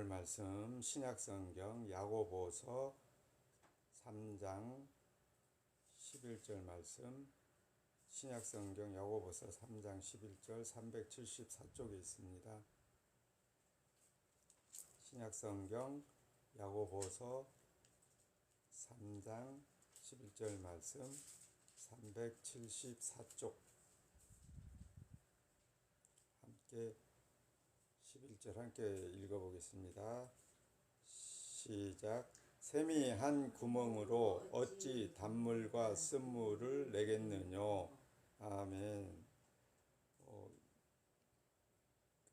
말씀 신약성경 야고보서 3장 11절 말씀 신약성경 야고보서 3장 11절 374쪽에 있습니다. 신약성경 야고보서 3장 11절 말씀 374쪽 함께 11절 함께 읽어보겠습니다. 시작. 샘이 한 구멍으로 어찌 단물과 쓴물을 내겠느냐. 아멘.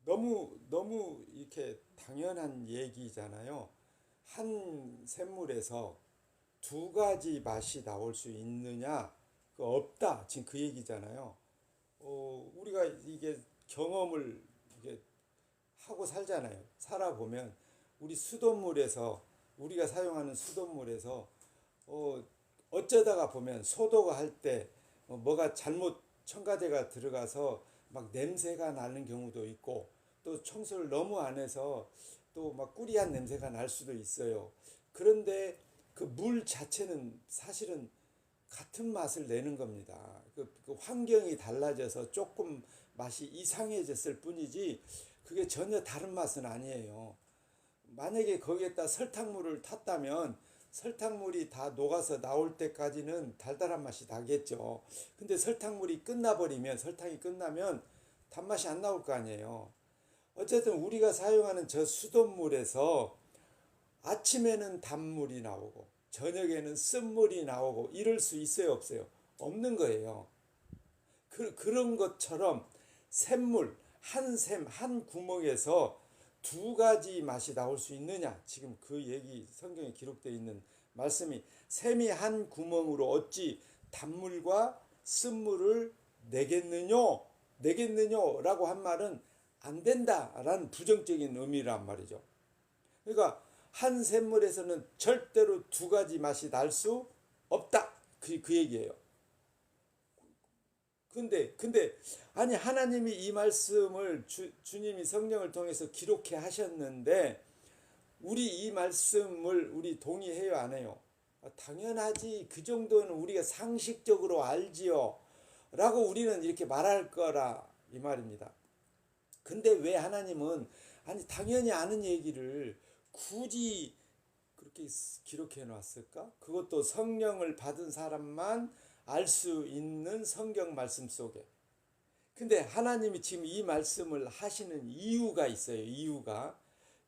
너무 이렇게 당연한 얘기잖아요. 한 샘물에서 두 가지 맛이 나올 수 있느냐? 없다. 지금 그 얘기잖아요. 우리가 이게 경험을 이게 하고 살잖아요. 살아보면 우리 수돗물에서 우리가 사용하는 수돗물에서 어쩌다가 보면 소독을 할 때 뭐가 잘못 첨가제가 들어가서 막 냄새가 나는 경우도 있고 또 청소를 너무 안 해서 또 막 꾸리한 냄새가 날 수도 있어요. 그런데 그 물 자체는 사실은 같은 맛을 내는 겁니다. 그 환경이 달라져서 조금 맛이 이상해졌을 뿐이지 그게 전혀 다른 맛은 아니에요. 만약에 거기에다 설탕물을 탔다면 설탕물이 다 녹아서 나올 때까지는 달달한 맛이 나겠죠. 근데 설탕이 끝나면 단맛이 안 나올 거 아니에요. 어쨌든 우리가 사용하는 저 수돗물에서 아침에는 단물이 나오고 저녁에는 쓴물이 나오고 이럴 수 있어요, 없어요? 없는 거예요. 그런 것처럼 샘물, 한 구멍에서 두 가지 맛이 나올 수 있느냐? 지금 그 얘기 성경에 기록되어 있는 말씀이 샘이 한 구멍으로 어찌 단물과 쓴물을 내겠느냐라고 한 말은 안 된다라는 부정적인 의미란 말이죠. 그러니까 한 샘물에서는 절대로 두 가지 맛이 날 수 없다. 그 얘기예요. 근데 아니 하나님이 이 말씀을 주님이 성령을 통해서 기록해 하셨는데 우리 이 말씀을 우리 동의해요, 안 해요? 당연하지. 그 정도는 우리가 상식적으로 알지요. 라고 우리는 이렇게 말할 거라 이 말입니다. 근데 왜 하나님은 아니 당연히 아는 얘기를 굳이 그렇게 기록해 놨을까? 그것도 성령을 받은 사람만 알 수 있는 성경 말씀 속에. 근데 하나님이 지금 이 말씀을 하시는 이유가 있어요. 이유가.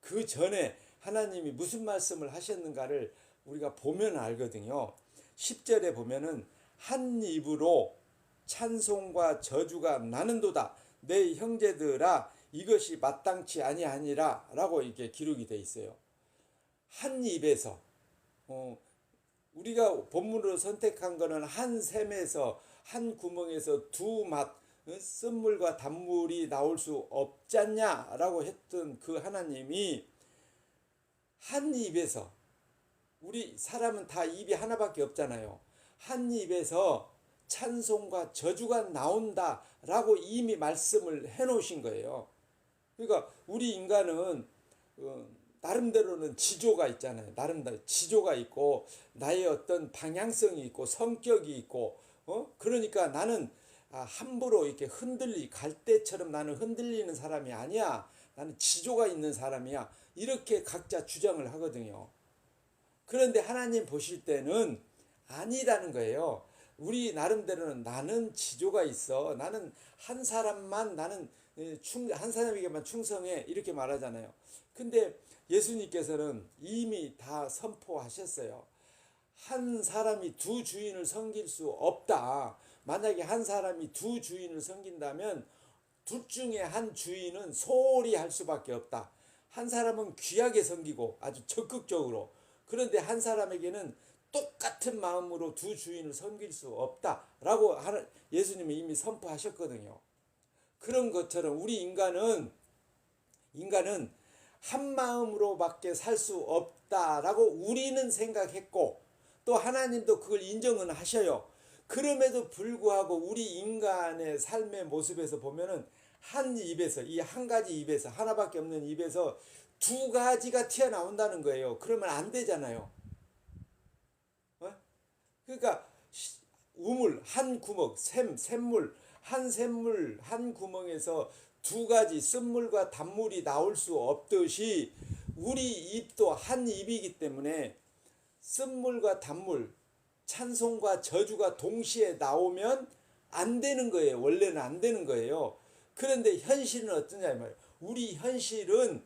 그 전에 하나님이 무슨 말씀을 하셨는가를 우리가 보면 알거든요. 10절에 보면은 한 입으로 찬송과 저주가 나는도다. 내 형제들아 이것이 마땅치 아니하니라 라고 이렇게 기록이 돼 있어요. 한 입에서 우리가 본문으로 선택한 거는 한 샘에서 한 구멍에서 두 맛 쓴물과 단물이 나올 수 없잖냐라고 했던 그 하나님이 한 입에서 우리 사람은 다 입이 하나밖에 없잖아요. 한 입에서 찬송과 저주가 나온다라고 이미 말씀을 해놓으신 거예요. 그러니까 우리 인간은 나름대로는 지조가 있잖아요. 나름대로 지조가 있고 나의 어떤 방향성이 있고 성격이 있고 그러니까 나는 함부로 이렇게 갈대처럼 나는 흔들리는 사람이 아니야. 나는 지조가 있는 사람이야. 이렇게 각자 주장을 하거든요. 그런데 하나님 보실 때는 아니라는 거예요. 우리 나름대로는 나는 지조가 있어. 나는 한 사람에게만 충성해. 이렇게 말하잖아요. 근데 예수님께서는 이미 다 선포하셨어요. 한 사람이 두 주인을 섬길 수 없다. 만약에 한 사람이 두 주인을 섬긴다면 둘 중에 한 주인은 소홀히 할 수밖에 없다. 한 사람은 귀하게 섬기고 아주 적극적으로. 그런데 한 사람에게는 똑같은 마음으로 두 주인을 섬길 수 없다라고 예수님이 이미 선포하셨거든요. 그런 것처럼 우리 인간은 한 마음으로밖에 살 수 없다라고 우리는 생각했고 또 하나님도 그걸 인정은 하셔요. 그럼에도 불구하고 우리 인간의 삶의 모습에서 보면은 한 입에서, 이 한 가지 입에서, 하나밖에 없는 입에서 두 가지가 튀어나온다는 거예요. 그러면 안 되잖아요. 어? 그러니까 우물 한 구멍, 샘물 한 샘물 한 구멍에서 두 가지 쓴물과 단물이 나올 수 없듯이 우리 입도 한 입이기 때문에 쓴물과 단물, 찬송과 저주가 동시에 나오면 안 되는 거예요. 원래는 안 되는 거예요. 그런데 현실은 어떠냐 이 말이에요. 우리 현실은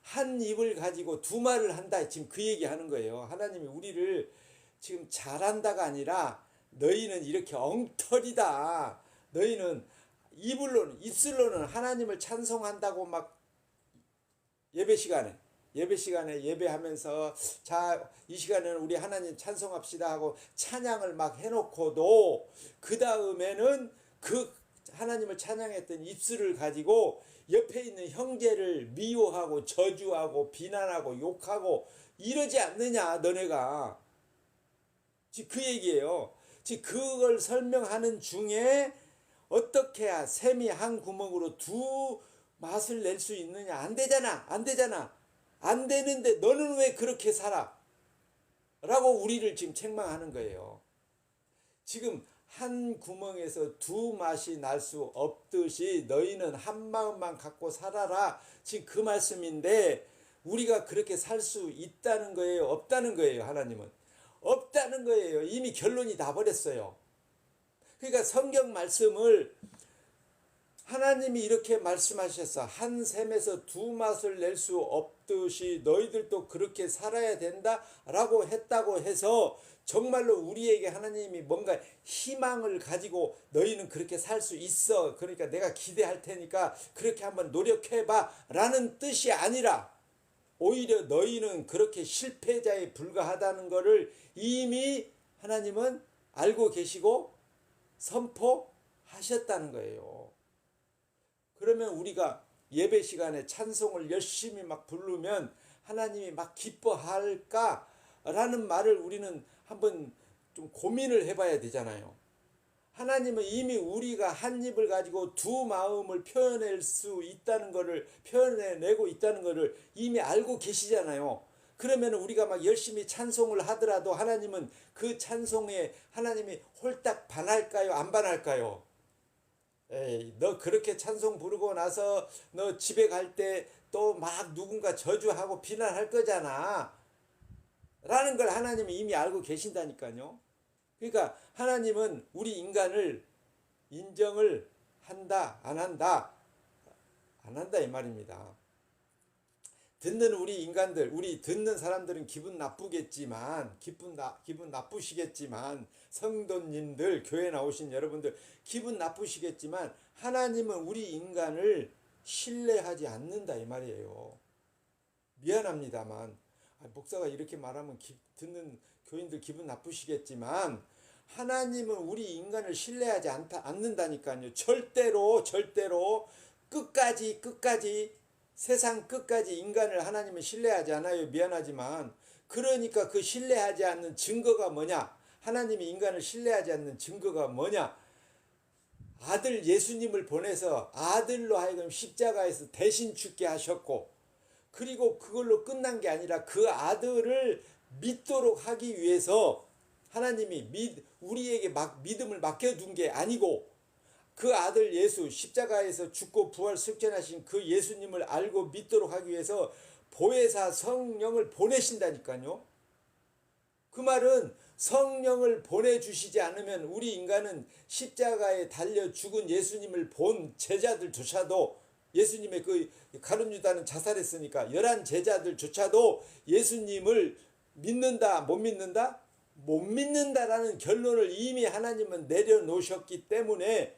한 입을 가지고 두 말을 한다. 지금 그 얘기 하는 거예요. 하나님이 우리를 지금 잘한다가 아니라 너희는 이렇게 엉터리다. 너희는 입술로는 하나님을 찬송한다고 막 예배 시간에 예배하면서 자, 이 시간에는 우리 하나님 찬송합시다 하고 찬양을 막 해놓고도 그 다음에는 그 하나님을 찬양했던 입술을 가지고 옆에 있는 형제를 미워하고 저주하고 비난하고 욕하고 이러지 않느냐 너네가. 지금 그 얘기예요. 지금 그걸 설명하는 중에 어떻게 해야 샘이 한 구멍으로 두 맛을 낼 수 있느냐. 안 되잖아. 안 되잖아. 안 되는데 너는 왜 그렇게 살아? 라고 우리를 지금 책망하는 거예요. 지금 한 구멍에서 두 맛이 날 수 없듯이 너희는 한 마음만 갖고 살아라. 지금 그 말씀인데 우리가 그렇게 살 수 있다는 거예요? 없다는 거예요? 하나님은 없다는 거예요. 이미 결론이 나버렸어요. 그러니까 성경 말씀을 하나님이 이렇게 말씀하셨어. 한 샘에서 두 맛을 낼 수 없듯이 너희들도 그렇게 살아야 된다라고 했다고 해서 정말로 우리에게 하나님이 뭔가 희망을 가지고 너희는 그렇게 살 수 있어. 그러니까 내가 기대할 테니까 그렇게 한번 노력해봐 라는 뜻이 아니라 오히려 너희는 그렇게 실패자에 불과하다는 것을 이미 하나님은 알고 계시고 선포하셨다는 거예요. 그러면 우리가 예배 시간에 찬송을 열심히 막 부르면 하나님이 막 기뻐할까라는 말을 우리는 한번 좀 고민을 해봐야 되잖아요. 하나님은 이미 우리가 한 입을 가지고 두 마음을 표현할 수 있다는 것을 표현해내고 있다는 것을 이미 알고 계시잖아요. 그러면 우리가 막 열심히 찬송을 하더라도 하나님은 그 찬송에 하나님이 홀딱 반할까요? 안 반할까요? 에이, 너 그렇게 찬송 부르고 나서 너 집에 갈 때 또 막 누군가 저주하고 비난할 거잖아. 라는 걸 하나님이 이미 알고 계신다니까요. 그러니까 하나님은 우리 인간을 인정을 한다, 안 한다, 안 한다 이 말입니다. 듣는 우리 인간들, 우리 듣는 사람들은 기분 나쁘겠지만, 기분 나쁘시겠지만, 성도님들, 교회 나오신 여러분들, 기분 나쁘시겠지만, 하나님은 우리 인간을 신뢰하지 않는다, 이 말이에요. 미안합니다만, 목사가 이렇게 말하면 듣는 교인들 기분 나쁘시겠지만, 하나님은 우리 인간을 신뢰하지 않는다니까요. 절대로, 끝까지, 세상 끝까지 인간을 하나님은 신뢰하지 않아요. 미안하지만. 그러니까 그 신뢰하지 않는 증거가 뭐냐? 하나님이 인간을 신뢰하지 않는 증거가 뭐냐? 아들 예수님을 보내서 아들로 하여금 십자가에서 대신 죽게 하셨고, 그리고 그걸로 끝난 게 아니라 그 아들을 믿도록 하기 위해서 하나님이 우리에게 믿음을 맡겨둔 게 아니고, 그 아들 예수 십자가에서 죽고 부활 승천하신 그 예수님을 알고 믿도록 하기 위해서 보혜사 성령을 보내신다니까요. 그 말은 성령을 보내주시지 않으면 우리 인간은 십자가에 달려 죽은 예수님을 본 제자들조차도, 예수님의 그 가룟 유다는 자살했으니까 11 제자들조차도 예수님을 믿는다 못 믿는다? 못 믿는다라는 결론을 이미 하나님은 내려놓으셨기 때문에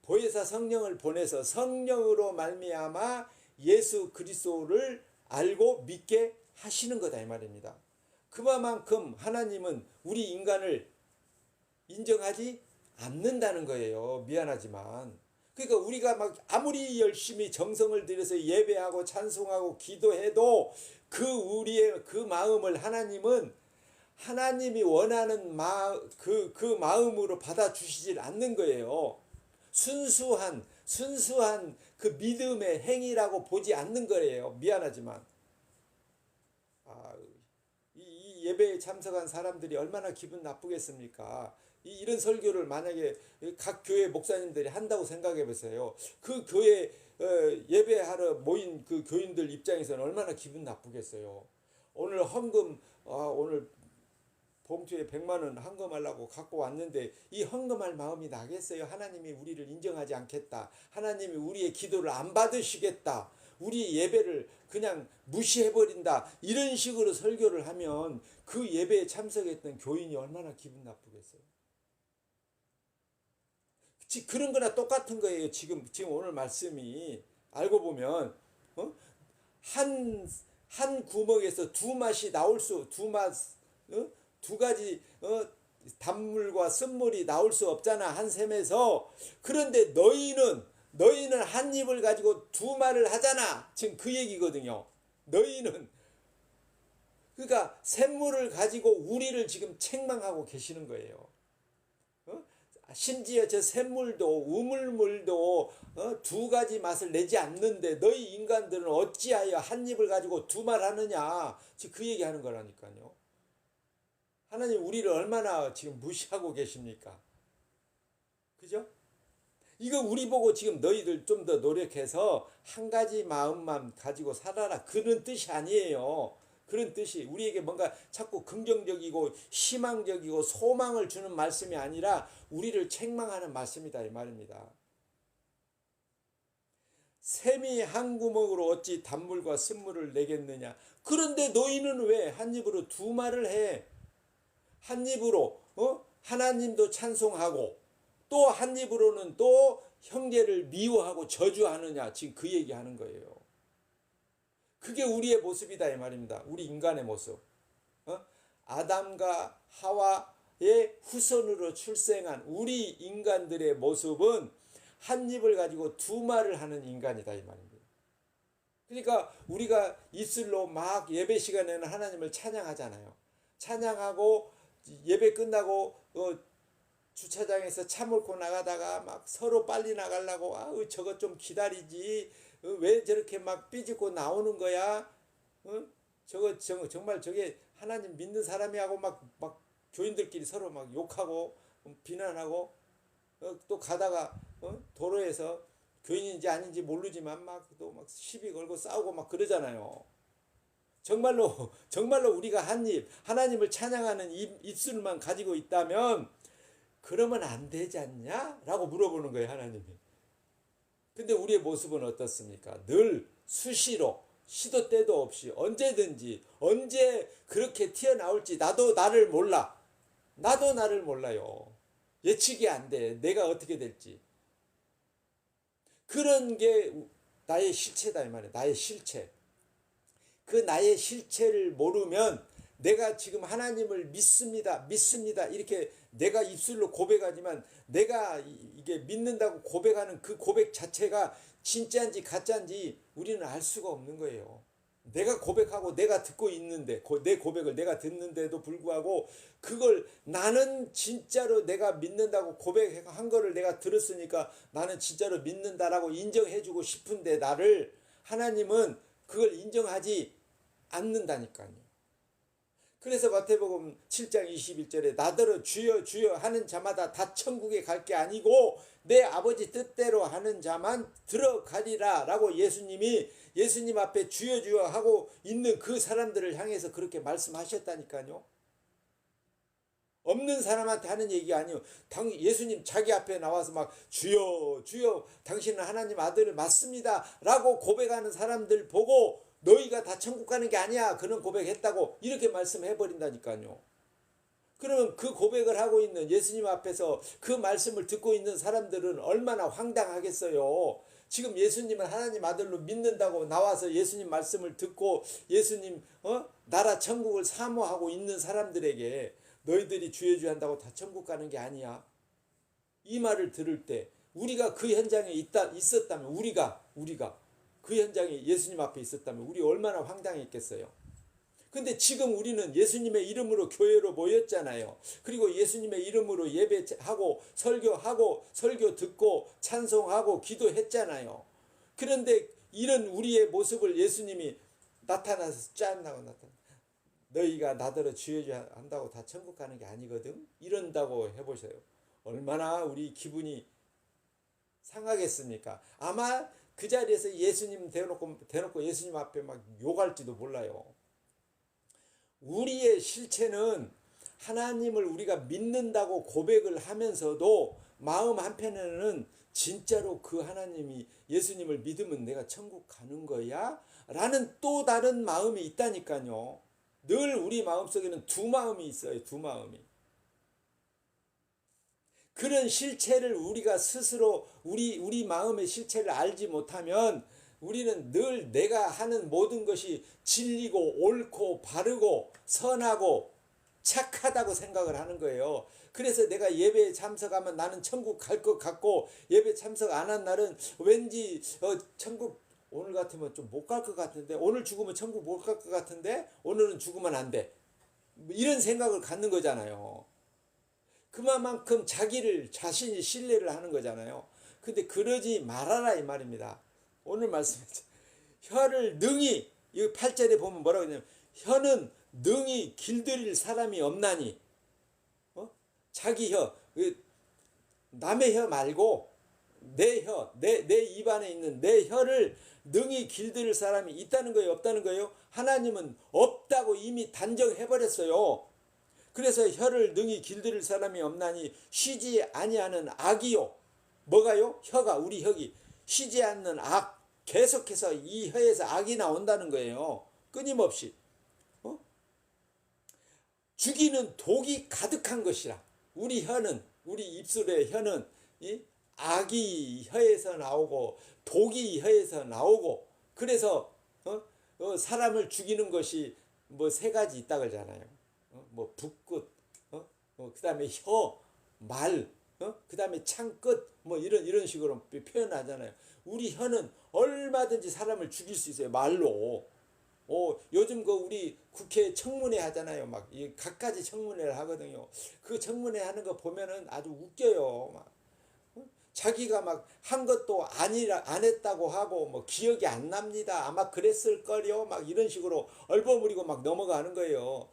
보혜사 성령을 보내서 성령으로 말미암아 예수 그리스도를 알고 믿게 하시는 거다 이 말입니다. 그만큼 하나님은 우리 인간을 인정하지 않는다는 거예요. 미안하지만. 그러니까 우리가 막 아무리 열심히 정성을 들여서 예배하고 찬송하고 기도해도 우리의 그 마음을 하나님은 하나님이 원하는 그 마음으로 받아주시질 않는 거예요. 순수한 순수한 그 믿음의 행위라고 보지 않는 거예요. 미안하지만. 아, 이 예배에 참석한 사람들이 얼마나 기분 나쁘겠습니까? 이런 설교를 만약에 각 교회 목사님들이 한다고 생각해 보세요. 그 교회 예배하러 모인 그 교인들 입장에서는 얼마나 기분 나쁘겠어요. 오늘 헌금, 오늘 봉투에 100만 원 헌금하려고 갖고 왔는데 이 헌금할 마음이 나겠어요? 하나님이 우리를 인정하지 않겠다. 하나님이 우리의 기도를 안 받으시겠다. 우리 예배를 그냥 무시해버린다. 이런 식으로 설교를 하면 그 예배에 참석했던 교인이 얼마나 기분 나쁘겠어요. 그런 거나 똑같은 거예요. 지금 오늘 말씀이 알고 보면 한 구멍에서 두 가지 단물과 쓴물이 나올 수 없잖아. 한 샘에서. 그런데 너희는 한 입을 가지고 두 말을 하잖아. 지금 그 얘기거든요. 너희는. 그러니까 샘물을 가지고 우리를 지금 책망하고 계시는 거예요. 심지어 저 샘물도 우물물도 두 가지 맛을 내지 않는데 너희 인간들은 어찌하여 한 입을 가지고 두 말 하느냐. 지금 그 얘기하는 거라니까요. 하나님 우리를 얼마나 지금 무시하고 계십니까? 그죠? 이거 우리 보고 지금 너희들 좀 더 노력해서 한 가지 마음만 가지고 살아라. 그런 뜻이 아니에요. 그런 뜻이 우리에게 뭔가 자꾸 긍정적이고 희망적이고 소망을 주는 말씀이 아니라 우리를 책망하는 말씀이다 이 말입니다. 샘이 한 구멍으로 어찌 단물과 쓴물을 내겠느냐. 그런데 너희는 왜 한 입으로 두 말을 해? 한 입으로 하나님도 찬송하고 또 한 입으로는 또 형제를 미워하고 저주하느냐. 지금 그 얘기하는 거예요. 그게 우리의 모습이다 이 말입니다. 우리 인간의 모습. 아담과 하와의 후손으로 출생한 우리 인간들의 모습은 한 입을 가지고 두 말을 하는 인간이다 이 말입니다. 그러니까 우리가 입술로 막 예배 시간에는 하나님을 찬양하잖아요. 찬양하고 예배 끝나고 주차장에서 차 몰고 나가다가 막 서로 빨리 나가려고 저것 좀 기다리지. 왜 저렇게 막 삐집고 나오는 거야? 정말 저게 하나님 믿는 사람이 하고 막 교인들끼리 서로 막 욕하고 비난하고 또 가다가 도로에서 교인인지 아닌지 모르지만 또 막 시비 걸고 싸우고 막 그러잖아요. 정말로 우리가 한 입 하나님을 찬양하는 입술만 가지고 있다면 그러면 안 되지 않냐? 라고 물어보는 거예요, 하나님이. 근데 우리의 모습은 어떻습니까? 늘 수시로 시도 때도 없이 언제든지 언제 그렇게 튀어나올지 나도 나를 몰라. 나도 나를 몰라요. 예측이 안 돼. 내가 어떻게 될지. 그런 게 나의 실체다 이 말이에요. 나의 실체. 그 나의 실체를 모르면 내가 지금 하나님을 믿습니다. 이렇게 내가 입술로 고백하지만 내가 이게 믿는다고 고백하는 그 고백 자체가 진짜인지 가짜인지 우리는 알 수가 없는 거예요. 내가 고백하고 내가 듣고 있는데 내 고백을 내가 듣는데도 불구하고 그걸 나는 진짜로 내가 믿는다고 고백한 거를 내가 들었으니까 나는 진짜로 믿는다라고 인정해주고 싶은데 나를 하나님은 그걸 인정하지 않는다니까요. 그래서 마태복음 7장 21절에 나더러 주여 주여 하는 자마다 다 천국에 갈 게 아니고 내 아버지 뜻대로 하는 자만 들어가리라 라고 예수님 앞에 주여 주여 하고 있는 그 사람들을 향해서 그렇게 말씀하셨다니까요. 없는 사람한테 하는 얘기가 아니에요. 예수님 자기 앞에 나와서 막 주여 주여 당신은 하나님 아들 맞습니다 라고 고백하는 사람들 보고 너희가 다 천국 가는 게 아니야. 그런 고백했다고 이렇게 말씀해버린다니까요. 그러면 그 고백을 하고 있는 예수님 앞에서 그 말씀을 듣고 있는 사람들은 얼마나 황당하겠어요. 지금 예수님을 하나님 아들로 믿는다고 나와서 예수님 말씀을 듣고 예수님 나라 천국을 사모하고 있는 사람들에게 너희들이 주여 주여 한다고 다 천국 가는 게 아니야. 이 말을 들을 때 우리가 그 현장에 있었다면 우리가 그 현장에 예수님 앞에 있었다면 우리 얼마나 황당했겠어요. 근데 지금 우리는 예수님의 이름으로 교회로 모였잖아요. 그리고 예수님의 이름으로 예배하고 설교하고 설교 듣고 찬송하고 기도했잖아요. 그런데 이런 우리의 모습을 예수님이 나타나서 짠 하고 나타나. 너희가 나더러 주여 한다고 다 천국 가는 게 아니거든. 이런다고 해보세요. 얼마나 우리 기분이 상하겠습니까? 아마 그 자리에서 예수님 대놓고 예수님 앞에 막 욕할지도 몰라요. 우리의 실체는 하나님을 우리가 믿는다고 고백을 하면서도 마음 한편에는 진짜로 그 하나님이 예수님을 믿으면 내가 천국 가는 거야? 라는 또 다른 마음이 있다니까요. 늘 우리 마음속에는 두 마음이 있어요. 두 마음이. 그런 실체를 우리가 스스로 우리 마음의 실체를 알지 못하면 우리는 늘 내가 하는 모든 것이 진리고 옳고 바르고 선하고 착하다고 생각을 하는 거예요. 그래서 내가 예배에 참석하면 나는 천국 갈 것 같고 예배 참석 안 한 날은 왠지 천국 오늘 같으면 좀 못 갈 것 같은데 오늘 죽으면 천국 못 갈 것 같은데 오늘은 죽으면 안 돼. 이런 생각을 갖는 거잖아요. 그만큼 자신이 신뢰를 하는 거잖아요. 근데 그러지 말아라 이 말입니다. 오늘 말씀에 혀를 능히 이 8절에 보면 뭐라고 하냐면 혀는 능히 길들일 사람이 없나니 자기 혀 남의 혀 말고 내 혀 내 입안에 있는 내 혀를 능히 길들일 사람이 있다는 거예요 없다는 거예요? 하나님은 없다고 이미 단정해버렸어요. 그래서 혀를 능히 길들일 사람이 없나니 쉬지 아니하는 악이요. 뭐가요? 혀가 우리 혀기 쉬지 않는 악. 계속해서 이 혀에서 악이 나온다는 거예요. 끊임없이. 죽이는 독이 가득한 것이라. 우리 혀는 우리 입술의 혀는 악이 혀에서 나오고 독이 혀에서 나오고 그래서 사람을 죽이는 것이 뭐 세 가지 있다 그러잖아요. 뭐 붓끝, 그다음에 혀, 말, 그다음에 창끝, 뭐 이런 식으로 표현하잖아요. 우리 혀는 얼마든지 사람을 죽일 수 있어요. 말로. 요즘 그 우리 국회 청문회 하잖아요. 막 갖가지 청문회를 하거든요. 그 청문회 하는 거 보면은 아주 웃겨요. 막 자기가 막 한 것도 안 했다고 하고 뭐 기억이 안 납니다. 아마 그랬을 걸요. 막 이런 식으로 얼버무리고 막 넘어가는 거예요.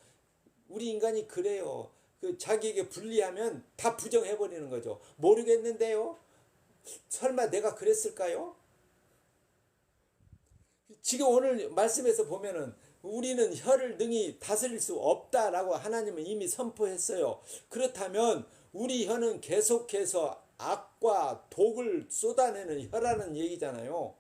우리 인간이 그래요. 그 자기에게 불리하면 다 부정해버리는 거죠. 모르겠는데요. 설마 내가 그랬을까요? 지금 오늘 말씀에서 보면은 우리는 혀를 능히 다스릴 수 없다라고 하나님은 이미 선포했어요. 그렇다면 우리 혀는 계속해서 악과 독을 쏟아내는 혀라는 얘기잖아요.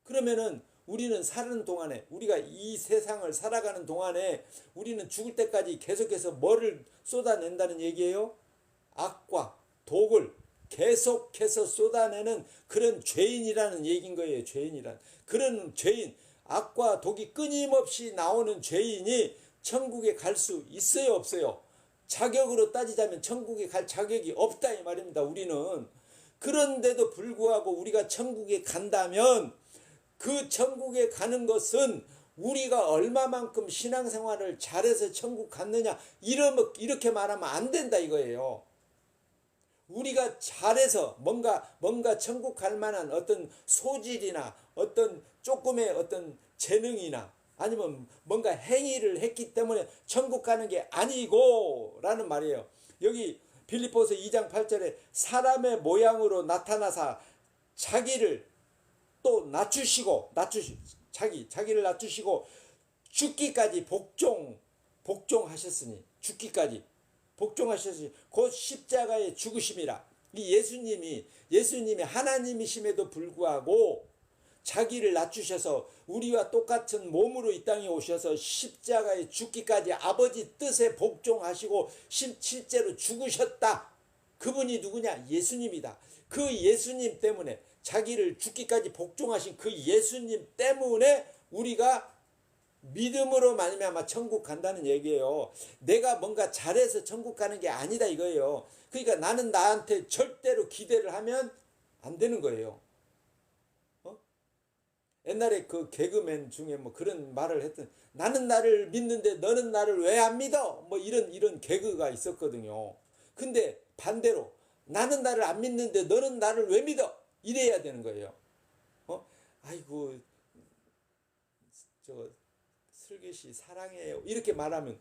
그러면은 우리는 사는 동안에 우리가 이 세상을 살아가는 동안에 우리는 죽을 때까지 계속해서 뭐를 쏟아낸다는 얘기예요? 악과 독을 계속해서 쏟아내는 그런 죄인이라는 얘기인 거예요. 죄인이란 그런 죄인, 악과 독이 끊임없이 나오는 죄인이 천국에 갈 수 있어요 없어요? 자격으로 따지자면 천국에 갈 자격이 없다 이 말입니다. 우리는. 그런데도 불구하고 우리가 천국에 간다면 그 천국에 가는 것은 우리가 얼마만큼 신앙생활을 잘해서 천국 갔느냐 이렇게 말하면 안 된다 이거예요. 우리가 잘해서 뭔가 천국 갈 만한 어떤 소질이나 어떤 조금의 어떤 재능이나 아니면 뭔가 행위를 했기 때문에 천국 가는 게 아니고 라는 말이에요. 여기 빌립보서 2장 8절에 사람의 모양으로 나타나사 자기를 또 낮추시고 자기를 낮추시고 죽기까지 복종하셨으니 죽기까지 복종하셨으니 곧 십자가의 죽으심이라. 이 예수님이 하나님이심에도 불구하고 자기를 낮추셔서 우리와 똑같은 몸으로 이 땅에 오셔서 십자가에 죽기까지 아버지 뜻에 복종하시고 실제로 죽으셨다. 그분이 누구냐? 예수님이다. 그 예수님 때문에 자기를 죽기까지 복종하신 그 예수님 때문에 우리가 믿음으로 말미암아 천국 간다는 얘기예요. 내가 뭔가 잘해서 천국 가는 게 아니다 이거예요. 그러니까 나는 나한테 절대로 기대를 하면 안 되는 거예요. 옛날에 그 개그맨 중에 뭐 그런 말을 했던, 나는 나를 믿는데 너는 나를 왜 안 믿어? 뭐 이런 개그가 있었거든요. 근데 반대로 나는 나를 안 믿는데 너는 나를 왜 믿어? 이래야 되는 거예요. 아이고 저 슬기씨 사랑해요 이렇게 말하면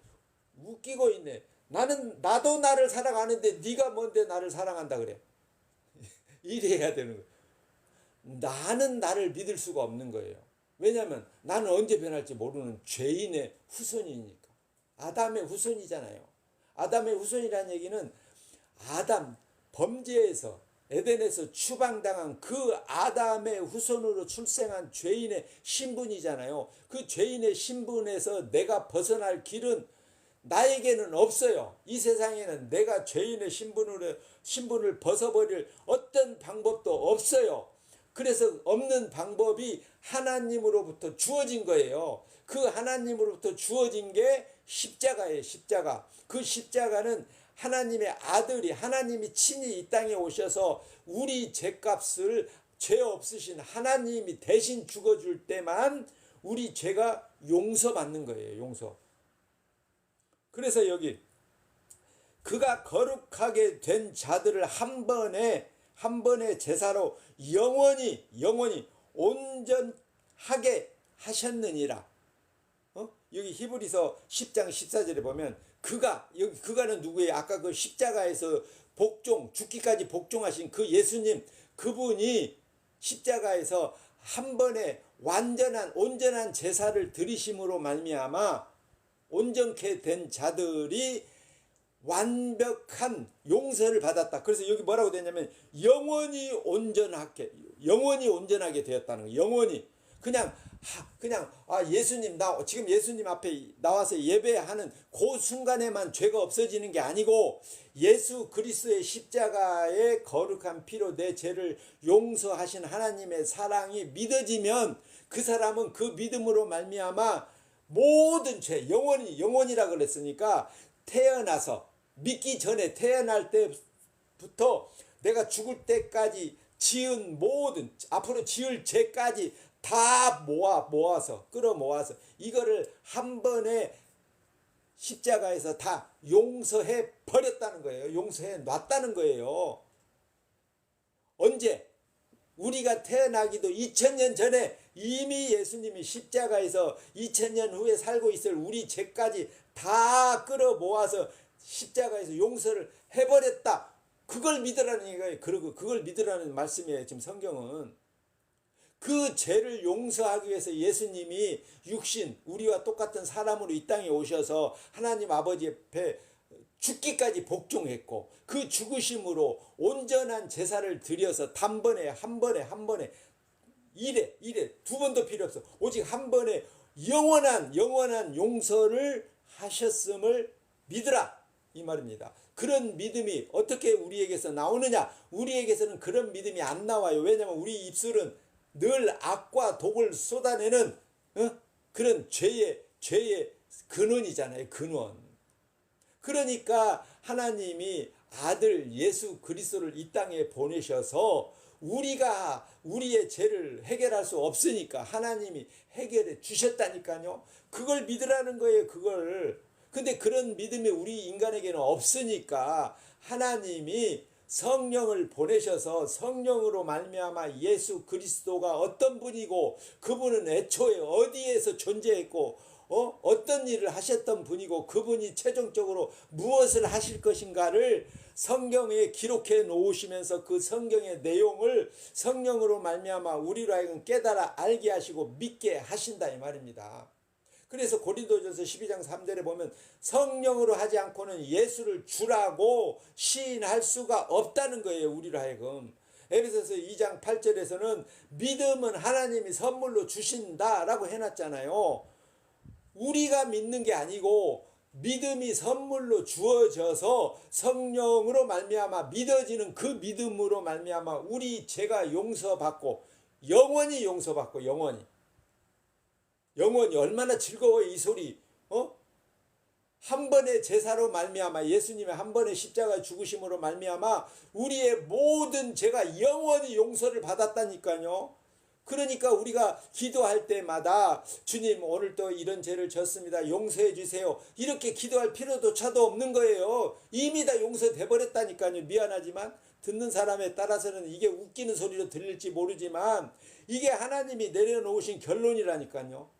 웃기고 있네. 나도 나를 사랑하는데 네가 뭔데 나를 사랑한다 그래. 이래야 되는 거예요. 나는 나를 믿을 수가 없는 거예요. 왜냐하면 나는 언제 변할지 모르는 죄인의 후손이니까. 아담의 후손이잖아요. 아담의 후손이라는 얘기는 아담 범죄에서 에덴에서 추방당한 그 아담의 후손으로 출생한 죄인의 신분이잖아요. 그 죄인의 신분에서 내가 벗어날 길은 나에게는 없어요. 이 세상에는 내가 죄인의 신분을 벗어버릴 어떤 방법도 없어요. 그래서 없는 방법이 하나님으로부터 주어진 거예요. 그 하나님으로부터 주어진 게 십자가예요. 십자가. 그 십자가는 하나님의 아들이, 하나님이 친히 이 땅에 오셔서 우리 죄값을, 죄 없으신 하나님이 대신 죽어줄 때만 우리 죄가 용서받는 거예요. 용서. 그래서 여기 그가 거룩하게 된 자들을 한 번의 제사로 영원히 온전하게 하셨느니라. 여기 히브리서 10장 14절에 보면 여기 그가는 누구예요? 아까 그 십자가에서 죽기까지 복종하신 그 예수님, 그분이 십자가에서 한 번에 온전한 제사를 드리심으로 말미암아 온전케 된 자들이 완벽한 용서를 받았다. 그래서 여기 뭐라고 되냐면 영원히 온전하게 되었다는 거예요. 영원히. 그냥 예수님, 지금 예수님 앞에 나와서 예배하는 그 순간에만 죄가 없어지는 게 아니고 예수 그리스도의 십자가의 거룩한 피로 내 죄를 용서하신 하나님의 사랑이 믿어지면 그 사람은 그 믿음으로 말미암아 모든 죄, 영원이라 그랬으니까 태어나서 믿기 전에 태어날 때부터 내가 죽을 때까지 지은 모든 앞으로 지을 죄까지 다 끌어모아서 이거를 한 번에 십자가에서 다 용서해 버렸다는 거예요. 용서해 놨다는 거예요. 언제? 우리가 태어나기도 2000년 전에 이미 예수님이 십자가에서 2000년 후에 살고 있을 우리 죄까지 다 끌어모아서 십자가에서 용서를 해버렸다. 그걸 믿으라는 얘기예요. 그리고 그걸 믿으라는 말씀이에요. 지금 성경은. 그 죄를 용서하기 위해서 예수님이 우리와 똑같은 사람으로 이 땅에 오셔서 하나님 아버지 앞에 죽기까지 복종했고 그 죽으심으로 온전한 제사를 드려서 단번에 한 번에 이래 두 번도 필요 없어. 오직 한 번에 영원한 용서를 하셨음을 믿으라 이 말입니다. 그런 믿음이 어떻게 우리에게서 나오느냐? 우리에게서는 그런 믿음이 안 나와요. 왜냐하면 우리 입술은 늘 악과 독을 쏟아내는 그런 죄의 근원이잖아요. 근원. 그러니까 하나님이 아들 예수 그리스도를 이 땅에 보내셔서 우리가 우리의 죄를 해결할 수 없으니까 하나님이 해결해 주셨다니까요. 그걸 믿으라는 거예요. 그걸. 근데 그런 믿음이 우리 인간에게는 없으니까 하나님이 성령을 보내셔서 성령으로 말미암아 예수 그리스도가 어떤 분이고 그분은 애초에 어디에서 존재했고 어떤 일을 하셨던 분이고 그분이 최종적으로 무엇을 하실 것인가를 성경에 기록해 놓으시면서 그 성경의 내용을 성령으로 말미암아 우리로 하여금 깨달아 알게 하시고 믿게 하신다 이 말입니다. 그래서 고린도전서 12장 3절에 보면 성령으로 하지 않고는 예수를 주라고 시인할 수가 없다는 거예요. 우리로 하여금. 에베소서 2장 8절에서는 믿음은 하나님이 선물로 주신다라고 해놨잖아요. 우리가 믿는 게 아니고 믿음이 선물로 주어져서 성령으로 말미암아 믿어지는 그 믿음으로 말미암아 우리 죄가 용서받고 영원히 용서받고 영원히 얼마나 즐거워요 이 소리. 한 번의 제사로 말미암아 예수님의 한 번의 십자가 죽으심으로 말미암아 우리의 모든 죄가 영원히 용서를 받았다니까요. 그러니까 우리가 기도할 때마다 주님 오늘 또 이런 죄를 졌습니다. 용서해 주세요. 이렇게 기도할 필요조차도 없는 거예요. 이미 다 용서돼 버렸다니까요. 미안하지만 듣는 사람에 따라서는 이게 웃기는 소리로 들릴지 모르지만 이게 하나님이 내려놓으신 결론이라니까요.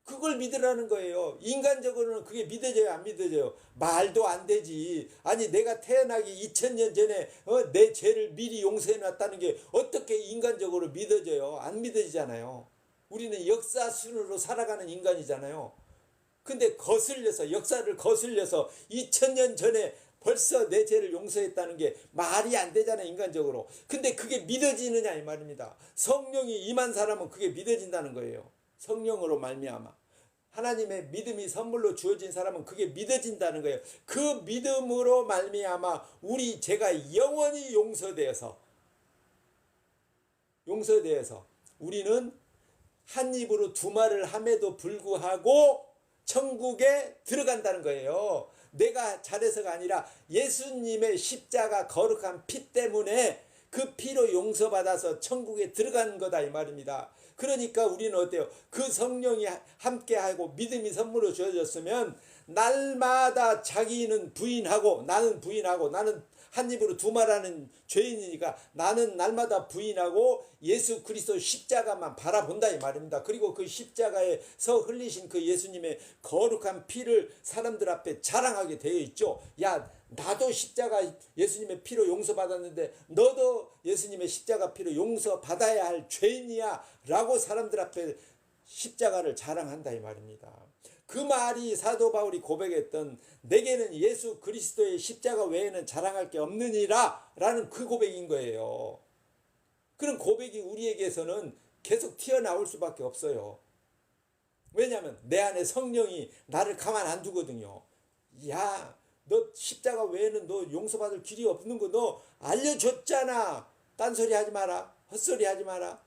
그걸 믿으라는 거예요. 인간적으로는 그게 믿어져요, 안 믿어져요? 말도 안 되지. 아니 내가 태어나기 2000년 전에 내 죄를 미리 용서해 놨다는 게 어떻게 인간적으로 믿어져요? 안 믿어지잖아요. 우리는 역사 순으로 살아가는 인간이잖아요. 근데 거슬려서 역사를 거슬려서 2000년 전에 벌써 내 죄를 용서했다는 게 말이 안 되잖아요, 인간적으로. 근데 그게 믿어지느냐 이 말입니다. 성령이 임한 사람은 그게 믿어진다는 거예요. 성령으로 말미암아 하나님의 믿음이 선물로 주어진 사람은 그게 믿어진다는 거예요. 그 믿음으로 말미암아 우리 죄가 영원히 용서되어서 우리는 한 입으로 두 말을 함에도 불구하고 천국에 들어간다는 거예요. 내가 잘해서가 아니라 예수님의 십자가 거룩한 피 때문에 그 피로 용서받아서 천국에 들어간 거다 이 말입니다. 그러니까 우리는 어때요? 그 성령이 함께하고 믿음이 선물로 주어졌으면 날마다 자기는 부인하고 나는 한 입으로 두 말하는 죄인이니까 나는 날마다 부인하고 예수 그리스도 십자가만 바라본다 이 말입니다. 그리고 그 십자가에서 흘리신 그 예수님의 거룩한 피를 사람들 앞에 자랑하게 되어 있죠. 야 나도 십자가 예수님의 피로 용서받았는데 너도 예수님의 십자가 피로 용서받아야 할 죄인이야 라고 사람들 앞에 십자가를 자랑한다 이 말입니다. 그 말이 사도 바울이 고백했던 내게는 예수 그리스도의 십자가 외에는 자랑할 게 없느니라 라는 그 고백인 거예요. 그런 고백이 우리에게서는 계속 튀어나올 수밖에 없어요. 왜냐하면 내 안에 성령이 나를 가만 안 두거든요. 야, 너 십자가 외에는 너 용서받을 길이 없는 거 너 알려줬잖아. 딴소리 하지 마라. 헛소리 하지 마라.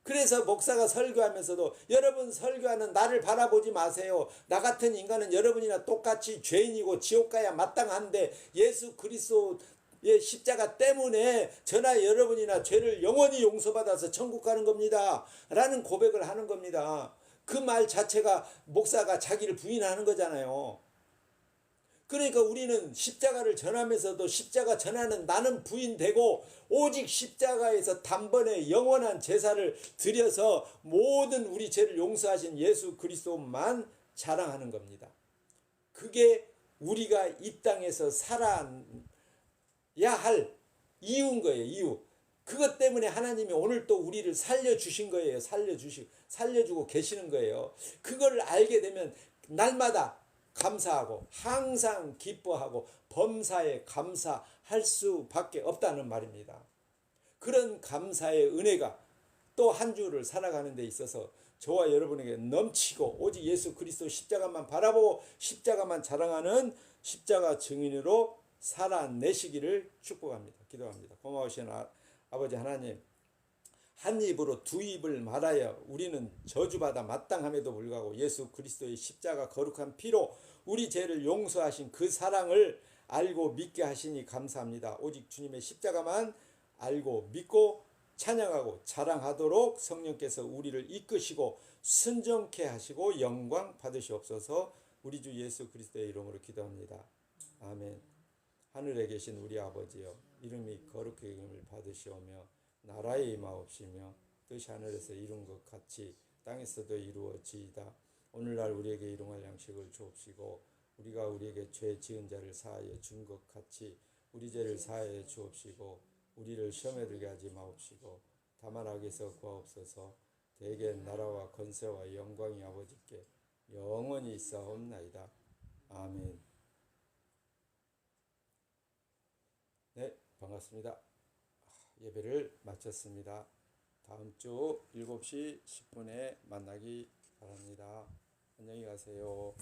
그래서 목사가 설교하면서도 여러분 설교하는 나를 바라보지 마세요. 나 같은 인간은 여러분이나 똑같이 죄인이고 지옥 가야 마땅한데 예수 그리스도의 십자가 때문에 저나 여러분이나 죄를 영원히 용서받아서 천국 가는 겁니다. 라는 고백을 하는 겁니다. 그 말 자체가 목사가 자기를 부인하는 거잖아요. 그러니까 우리는 십자가를 전하면서도 십자가 전하는 나는 부인되고 오직 십자가에서 단번에 영원한 제사를 드려서 모든 우리 죄를 용서하신 예수 그리스도만 자랑하는 겁니다. 그게 우리가 이 땅에서 살아야 할 이유인 거예요. 이유. 그것 때문에 하나님이 오늘 또 우리를 살려주신 거예요. 살려주고 계시는 거예요. 그걸 알게 되면 날마다 감사하고 항상 기뻐하고 범사에 감사할 수밖에 없다는 말입니다. 그런 감사의 은혜가 또 한 주를 살아가는 데 있어서 저와 여러분에게 넘치고 오직 예수 그리스도 십자가만 바라보고 십자가만 자랑하는 십자가 증인으로 살아내시기를 축복합니다. 기도합니다. 고마우신 아버지 하나님, 한 입으로 두 입을 말하여 우리는 저주받아 마땅함에도 불구하고 예수 그리스도의 십자가 거룩한 피로 우리 죄를 용서하신 그 사랑을 알고 믿게 하시니 감사합니다. 오직 주님의 십자가만 알고 믿고 찬양하고 자랑하도록 성령께서 우리를 이끄시고 순종케 하시고 영광 받으시옵소서. 우리 주 예수 그리스도의 이름으로 기도합니다. 아멘. 하늘에 계신 우리 아버지여, 이름이 거룩히 여김을 받으시오며 나라의 임하옵시며 뜻이 하늘에서 이룬 것 같이 땅에서도 이루어지이다. 오늘날 우리에게 일용할 양식을 주옵시고 우리가 우리에게 죄 지은 자를 사하여 준 것 같이 우리 죄를 사하여 주옵시고 우리를 시험에 들게 하지 마옵시고 다만 악에서 구하옵소서. 대개 나라와 권세와 영광이 아버지께 영원히 있사옵나이다. 아멘. 네, 반갑습니다. 예배를 마쳤습니다. 다음 주 7시 10분에 만나기 바랍니다. 안녕히 가세요.